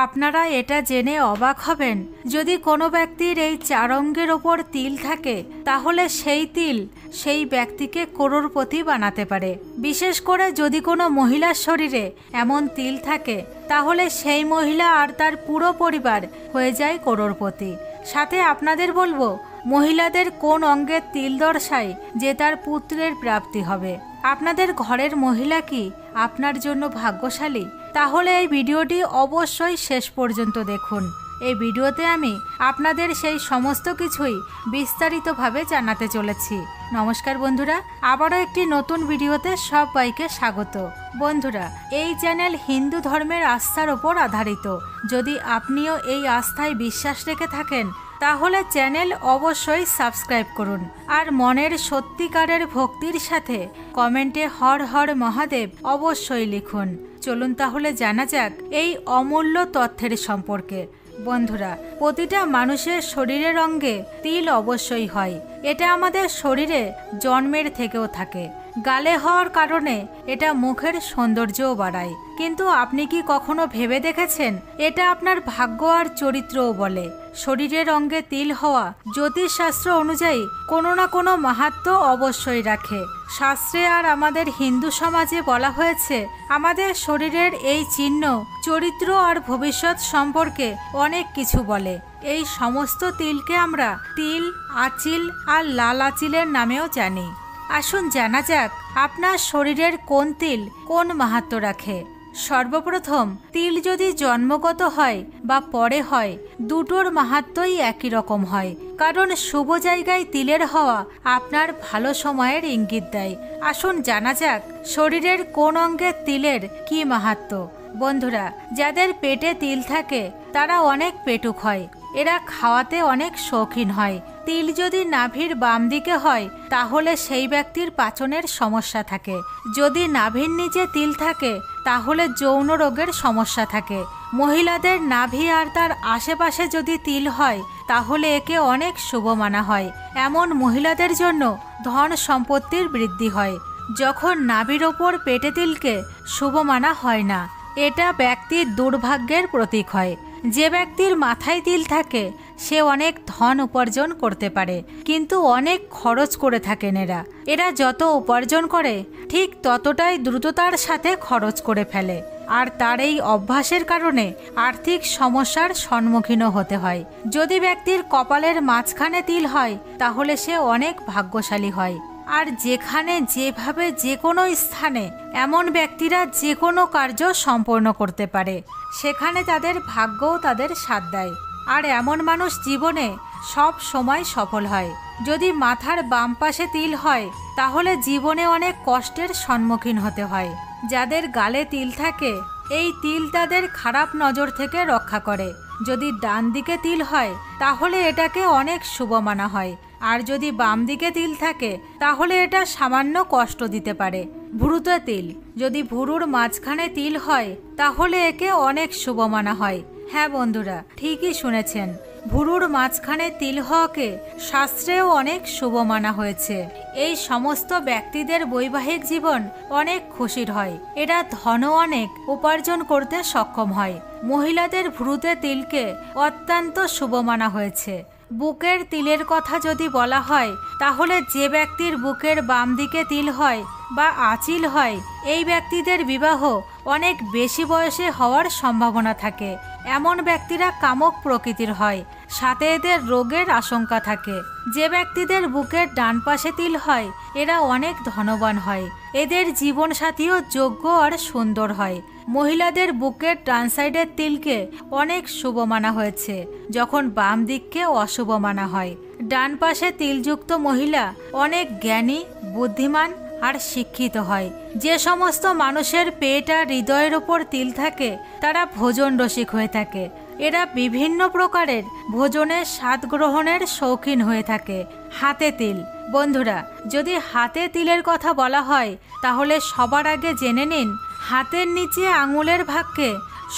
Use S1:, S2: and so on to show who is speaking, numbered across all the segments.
S1: আপনারা এটা জেনে অবাক হবেন, যদি কোনো ব্যক্তির এই 4 অঙ্গের ওপর তিল থাকে তাহলে সেই তিল সেই ব্যক্তিকে করোড়পতি বানাতে পারে। বিশেষ করে যদি কোনো মহিলার শরীরে এমন তিল থাকে তাহলে সেই মহিলা আর তার পুরো পরিবার হয়ে যায় করোড়পতি। সাথে আপনাদের বলবো, মহিলাদের কোন অঙ্গের তিল দর্শায় যে তার পুত্রের প্রাপ্তি হবে। আপনাদের ঘরের মহিলা কি আপনার জন্য ভাগ্যশালী? তাহলে এই ভিডিওটি অবশ্যই শেষ পর্যন্ত দেখুন। এই ভিডিওতে আমি আপনাদের সেই সমস্ত কিছুই বিস্তারিতভাবে জানাতে চলেছি। নমস্কার বন্ধুরা, আবারও একটি নতুন ভিডিওতে সবাইকে স্বাগত। বন্ধুরা, এই চ্যানেল হিন্দু ধর্মের আস্থার ওপর আধারিত। যদি আপনিও এই আস্থায় বিশ্বাস রেখে থাকেন তাহলে চ্যানেল অবশ্যই সাবস্ক্রাইব করুন আর মনের সত্যিকারের ভক্তির সাথে কমেন্টে হর হর মহাদেব অবশ্যই লিখুন। চলুন তাহলে জানা যাক এই অমূল্য তথ্যের সম্পর্কে। বন্ধুরা, প্রতিটা মানুষের শরীরের অঙ্গে তিল অবশ্যই হয়। এটা আমাদের শরীরে জন্মের থেকেও থাকে। গালে হওয়ার কারণে এটা মুখের সৌন্দর্যও বাড়ায়। কিন্তু আপনি কি কখনো ভেবে দেখেছেন এটা আপনার ভাগ্য আর চরিত্রও বলে? শরীরের অঙ্গে তিল হওয়া জ্যোতিষশাস্ত্র অনুযায়ী কোনো না কোনো মাহাত্ম্য অবশ্যই রাখে। শাস্ত্রে আর আমাদের হিন্দু সমাজে বলা হয়েছে আমাদের শরীরের এই চিহ্ন চরিত্র আর ভবিষ্যৎ সম্পর্কে অনেক কিছু বলে। এই সমস্ত তিলকে আমরা তিল, আঁচিল আর লাল আঁচিলের নামেও জানি। আসুন জানা যাক আপনার শরীরের কোন তিল কোন মাহাত্ম্য রাখে। সর্বপ্রথম, তিল যদি জন্মগত হয় বা পরে হয়, দুটোর মাহাত্ম্যই একই রকম হয়। কারণ শুভ জায়গায় তিলের হওয়া আপনার ভালো সময়ের ইঙ্গিত দেয়। আসুন জানা যাক শরীরের কোন অঙ্গের তিলের কি মাহাত্ম্য। বন্ধুরা, যাদের পেটে তিল থাকে তারা অনেক পেটুক হয়। এরা খাওয়াতে অনেক শৌখিন হয়। তিল যদি নাভির বাম দিকে হয় তাহলে সেই ব্যক্তির পাচনের সমস্যা থাকে। যদি নাভির নিচে তিল থাকে তাহলে যৌন রোগের সমস্যা থাকে। মহিলাদের নাভি আর তার আশেপাশে যদি তিল হয় তাহলে একে অনেক শুভ মানা হয়। এমন মহিলাদের জন্য ধন সম্পত্তির বৃদ্ধি হয়। যখন নাভির ওপর পেটে তিলকে শুভ মানা হয় না, এটা ব্যক্তির দুর্ভাগ্যের প্রতীক হয়। যে ব্যক্তির মাথায় তিল থাকে সে অনেক ধন উপার্জন করতে পারে, কিন্তু অনেক খরচ করে থাকেন। এরা যত উপার্জন করে ঠিক ততটাই দ্রুততার সাথে খরচ করে ফেলে। আর তার এই অভ্যাসের কারণে আর্থিক সমস্যার সম্মুখীনও হতে হয়। যদি ব্যক্তির কপালের মাঝখানে তিল হয় তাহলে সে অনেক ভাগ্যশালী হয়। আর যেখানে যেভাবে যে কোনো স্থানে এমন ব্যক্তিরা যে কোনো কার্য সম্পন্ন করতে পারে, সেখানে তাদের ভাগ্যও তাদের সাথ দেয়। আর এমন মানুষ জীবনে সব সময় সফল হয়। যদি মাথার বাম পাশে তিল হয় তাহলে জীবনে অনেক কষ্টের সম্মুখীন হতে হয়। যাদের গালে তিল থাকে এই তিল তাদের খারাপ নজর থেকে রক্ষা করে। যদি ডান দিকে তিল হয় তাহলে এটাকে অনেক শুভ মানা হয়। আর যদি বাম দিকে তিল থাকে তাহলে এটা সামান্য কষ্ট দিতে পারে। ভুরুতে তিল, যদি ভুরুর মাঝখানে তিল হয় তাহলে একে অনেক শুভ মানা হয়। হ্যাঁ বন্ধুরা, ঠিকই শুনেছেন, ভুরুর মাঝখানে তিল হওয়াকে শাস্ত্রেও অনেক শুভ মানা হয়েছে। এই সমস্ত ব্যক্তিদের বৈবাহিক জীবন অনেক খুশির হয়। এরা ধনও অনেক উপার্জন করতে সক্ষম হয়। মহিলাদের ভ্রুতে তিলকে অত্যন্ত শুভ মানা হয়েছে। বুকের তিলের কথা যদি বলা হয় তাহলে যে ব্যক্তির বুকের বাম দিকে তিল হয় বা আঁচিল হয় এই ব্যক্তিদের বিবাহ অনেক বেশি বয়সে হওয়ার সম্ভাবনা থাকে। এমন ব্যক্তিরা কামক প্রকৃতির হয়, সাথে এদের রোগের আশঙ্কা থাকে। যে ব্যক্তিদের বুকের ডান পাশে তিল হয় এরা অনেক ধনবান হয়। এদের জীবনসাথীও যোগ্য আর সুন্দর হয়। মহিলাদের বুকের ডান সাইডের তিলকে অনেক শুভ মানা হয়েছে, যখন বাম দিককে অশুভ মানা হয়। ডান পাশে তিলযুক্ত মহিলা অনেক জ্ঞানী, বুদ্ধিমান আর শিক্ষিত হয়। যে সমস্ত মানুষের পেট আর হৃদয়ের ওপর তিল থাকে তারা ভোজন রসিক হয়ে থাকে। এরা বিভিন্ন প্রকারের ভোজনের স্বাদ গ্রহণের শৌখিন হয়ে থাকে। হাতে তিল, বন্ধুরা, যদি হাতে তিলের কথা বলা হয় তাহলে সবার আগে জেনে নিন হাতের নিচে আঙুলের ভাগকে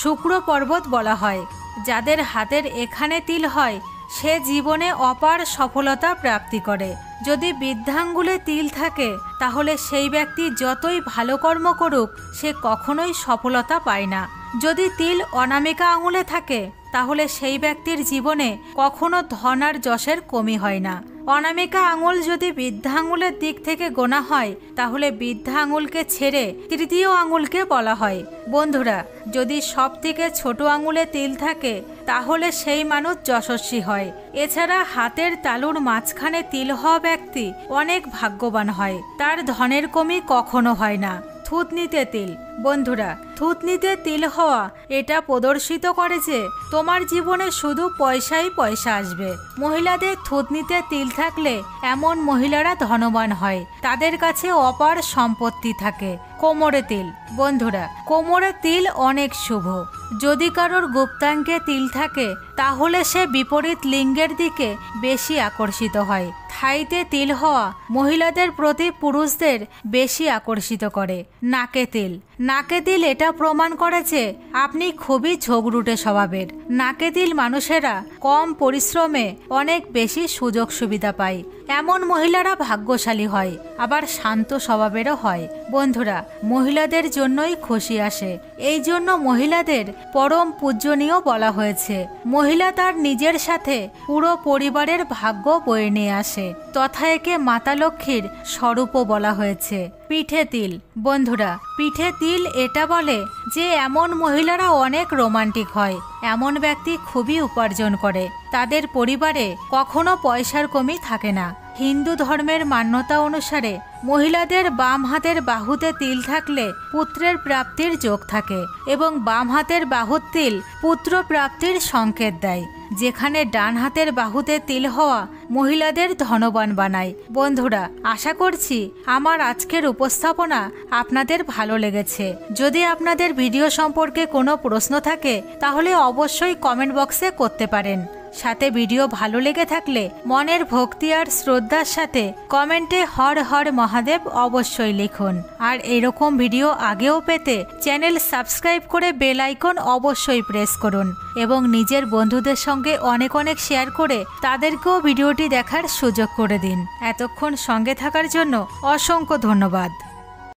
S1: শুক্র পর্বত বলা হয়। যাদের হাতের এখানে তিল হয় সে জীবনে অপার সফলতা প্রাপ্তি করে। যদি বৃদ্ধাঙ্গুলে তিল থাকে তাহলে সেই ব্যক্তি যতই ভালো কর্ম করুক সে কখনোই সফলতা পায় না। যদি তিল অনামিকা আঙুলে থাকে তাহলে সেই ব্যক্তির জীবনে কখনো ধন আর যশের কমি হয় না। অনামিকা আঙুল যদি বৃদ্ধা আঙুলের দিক থেকে গোনা হয় তাহলে বৃদ্ধা আঙুলকে ছেড়ে তৃতীয় আঙুলকে বলা হয়। বন্ধুরা, যদি সব থেকে ছোট আঙুলে তিল থাকে তাহলে সেই মানুষ যশস্বী হয়। এছাড়া হাতের তালুর মাঝখানে তিল হওয়া ব্যক্তি অনেক ভাগ্যবান হয়, তার ধনের কমি কখনো হয় না। থুতনিতে তিল। বন্ধুরা, থুতনিতে তিল হওয়া এটা প্রদর্শিত করে যে তোমার জীবনে শুধু পয়সাই পয়সা আসবে। মহিলাদের থুতনিতে তিল থাকলে এমন মহিলারা ধনবান হয়, তাদের কাছে অপার সম্পত্তি থাকে। কোমরে তিল। বন্ধুরা, কোমরে তিল অনেক শুভ। যদি কারোর গুপ্তাঙ্গে তিল থাকে তাহলে সে বিপরীত লিঙ্গের দিকে বেশি আকর্ষিত হয়। থাইতে তিল হওয়া মহিলাদের প্রতি পুরুষদের বেশি আকর্ষিত করে। নাকে তিল। নাকে তিল এটা প্রমাণ করে যে আপনি খুবই ঝগড়ুটে স্বভাবের। নাকে তিল মানুষেরা কম পরিশ্রমে অনেক বেশি সুযোগ সুবিধা পায়। এমন মহিলারা ভাগ্যশালী হয়, আবার শান্ত স্বভাবেরও হয়। বন্ধুরা, মহিলাদের জন্যই খুশি আসে, এই জন্য মহিলাদের পরম পূজনীয় বলা হয়েছে। মহিলা তার নিজের সাথে পুরো পরিবারের ভাগ্য বয়ে নিয়ে আসে, তথা একে মাতা লক্ষ্মীর স্বরূপও বলা হয়েছে। পিঠে তিল। বন্ধুরা, পিঠে তিল এটা বলে যে এমন মহিলারা অনেক রোমান্টিক হয়, এমন ব্যক্তি খুবই উপার্জন করে, তাদের পরিবারে কখনো পয়সার কমি থাকে না। হিন্দু ধর্মের মান্যতা অনুসারে মহিলাদের বাম হাতের বাহুতে তিল থাকলে পুত্রের প্রাপ্তির যোগ থাকে এবং বাম হাতের বাহুর তিল পুত্র প্রাপ্তির সংকেত দেয়। যেখানে ডান হাতের বাহুতে তিল হওয়া মহিলাদের ধনবান বানায়। বন্ধুরা, আশা করছি আমার আজকের উপস্থাপনা আপনাদের ভালো লেগেছে। যদি আপনাদের ভিডিও সম্পর্কে কোনো প্রশ্ন থাকে তাহলে অবশ্যই কমেন্ট বক্সে করতে পারেন। সাথে ভিডিও ভালো লেগে থাকলে মনের ভক্তি আর শ্রদ্ধার সাথে কমেন্টে হর হর মহাদেব অবশ্যই লিখুন। আর এরকম ভিডিও আগেও পেতে চ্যানেল সাবস্ক্রাইব করে বেল আইকন অবশ্যই প্রেস করুন এবং নিজের বন্ধুদের সঙ্গে অনেক অনেক শেয়ার করে তাদেরকেও ভিডিওটি দেখার সুযোগ করে দিন। এতক্ষণ সঙ্গে থাকার জন্য অসংখ্য ধন্যবাদ।